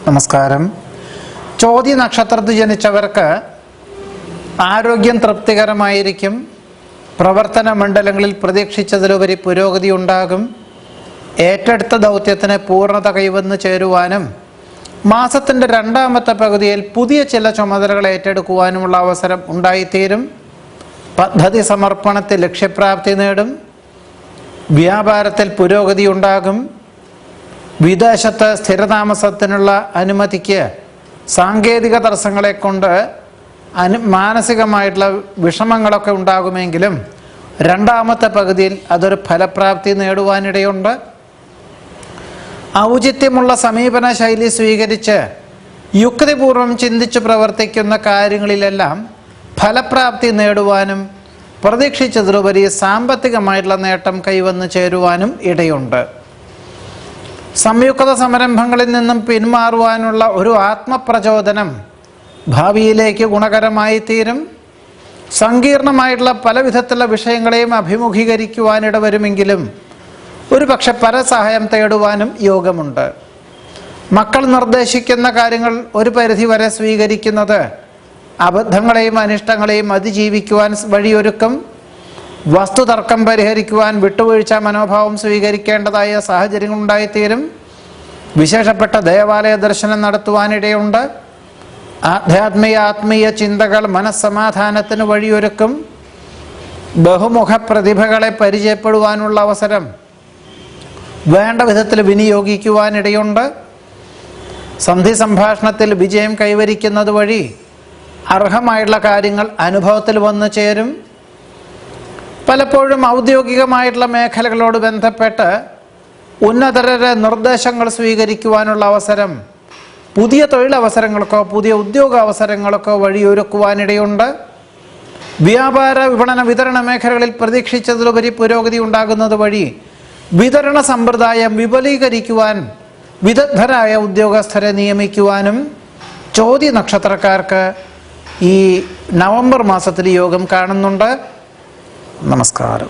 നമസ്കാരം. ചോതി നക്ഷത്രത്തിൽ ജനിച്ചവർക്ക് ആരോഗ്യം തൃപ്തികരമായിരിക്കും. പ്രവർത്തന മണ്ഡലങ്ങളിൽ പ്രതീക്ഷിച്ചതിലുപരി പുരോഗതി ഉണ്ടാകും. ഏറ്റെടുത്ത ദൗത്യത്തിന് പൂർണ്ണത കൈവന്നു ചേരുവാനും മാസത്തിൻ്റെ രണ്ടാമത്തെ പകുതിയിൽ പുതിയ ചില ചുമതലകൾ ഏറ്റെടുക്കുവാനുമുള്ള അവസരം ഉണ്ടായിത്തീരും. പദ്ധതി സമർപ്പണത്തിൽ ലക്ഷ്യപ്രാപ്തി നേടും. വ്യാപാരത്തിൽ പുരോഗതി ഉണ്ടാകും. വിദേശത്ത് സ്ഥിരതാമസത്തിനുള്ള അനുമതിക്ക് സാങ്കേതിക തടസ്സങ്ങളെ കൊണ്ട് മാനസികമായിട്ടുള്ള വിഷമങ്ങളൊക്കെ ഉണ്ടാകുമെങ്കിലും രണ്ടാമത്തെ പകുതിയിൽ അതൊരു ഫലപ്രാപ്തി നേടുവാനിടയുണ്ട്. ഔചിത്യമുള്ള സമീപന ശൈലി സ്വീകരിച്ച് യുക്തിപൂർവം ചിന്തിച്ച് പ്രവർത്തിക്കുന്ന കാര്യങ്ങളിലെല്ലാം ഫലപ്രാപ്തി നേടുവാനും പ്രതീക്ഷിച്ചതിലുപരി സാമ്പത്തികമായിട്ടുള്ള നേട്ടം കൈവന്നു ചേരുവാനും ഇടയുണ്ട്. സംയുക്ത സംരംഭങ്ങളിൽ നിന്നും പിന്മാറുവാനുള്ള ഒരു ആത്മപ്രചോദനം ഭാവിയിലേക്ക് ഗുണകരമായി തീരും. സങ്കീർണമായിട്ടുള്ള പല വിധത്തിലുള്ള വിഷയങ്ങളെയും അഭിമുഖീകരിക്കുവാനിട വരുമെങ്കിലും ഒരു പക്ഷെ പരസഹായം തേടുവാനും യോഗമുണ്ട്. മക്കൾ നിർദ്ദേശിക്കുന്ന കാര്യങ്ങൾ ഒരു പരിധി വരെ സ്വീകരിക്കുന്നത് അബദ്ധങ്ങളെയും അനിഷ്ടങ്ങളെയും അതിജീവിക്കുവാൻ വഴിയൊരുക്കും. വസ്തുതർക്കം പരിഹരിക്കുവാൻ വിട്ടുവീഴ്ച മനോഭാവം സ്വീകരിക്കേണ്ടതായ സാഹചര്യങ്ങൾ ഉണ്ടായിത്തീരും. വിശേഷപ്പെട്ട ദേവാലയ ദർശനം നടത്തുവാനിടയുണ്ട്. ആത്മീയ ചിന്തകൾ മനസ്സമാധാനത്തിന് വഴിയൊരുക്കും. ബഹുമുഖ പ്രതിഭകളെ പരിചയപ്പെടുവാനുള്ള അവസരം വേണ്ട വിധത്തിൽ വിനിയോഗിക്കുവാനിടയുണ്ട്. സന്ധി സംഭാഷണത്തിൽ വിജയം കൈവരിക്കുന്നത് വഴി അർഹമായിട്ടുള്ള കാര്യങ്ങൾ അനുഭവത്തിൽ വന്നു ചേരും. പലപ്പോഴും ഔദ്യോഗികമായിട്ടുള്ള മേഖലകളോട് ബന്ധപ്പെട്ട് ഉന്നതരുടെ നിർദ്ദേശങ്ങൾ സ്വീകരിക്കുവാനുള്ള അവസരം പുതിയ തൊഴിലവസരങ്ങൾക്കോ പുതിയ ഉദ്യോഗ അവസരങ്ങൾക്കോ വഴിയൊരുക്കുവാനിടയുണ്ട്. വ്യാപാര വിപണന വിതരണ മേഖലകളിൽ പ്രതീക്ഷിച്ചതിലുപരി പുരോഗതി ഉണ്ടാകുന്നത് വഴി വിതരണ സമ്പ്രദായം വിപുലീകരിക്കുവാൻ വിദഗ്ധരായ ഉദ്യോഗസ്ഥരെ നിയമിക്കുവാനും ചോതി നക്ഷത്രക്കാർക്ക് ഈ നവംബർ മാസത്തിൽ യോഗം കാണുന്നുണ്ട്. നമസ്കാരം.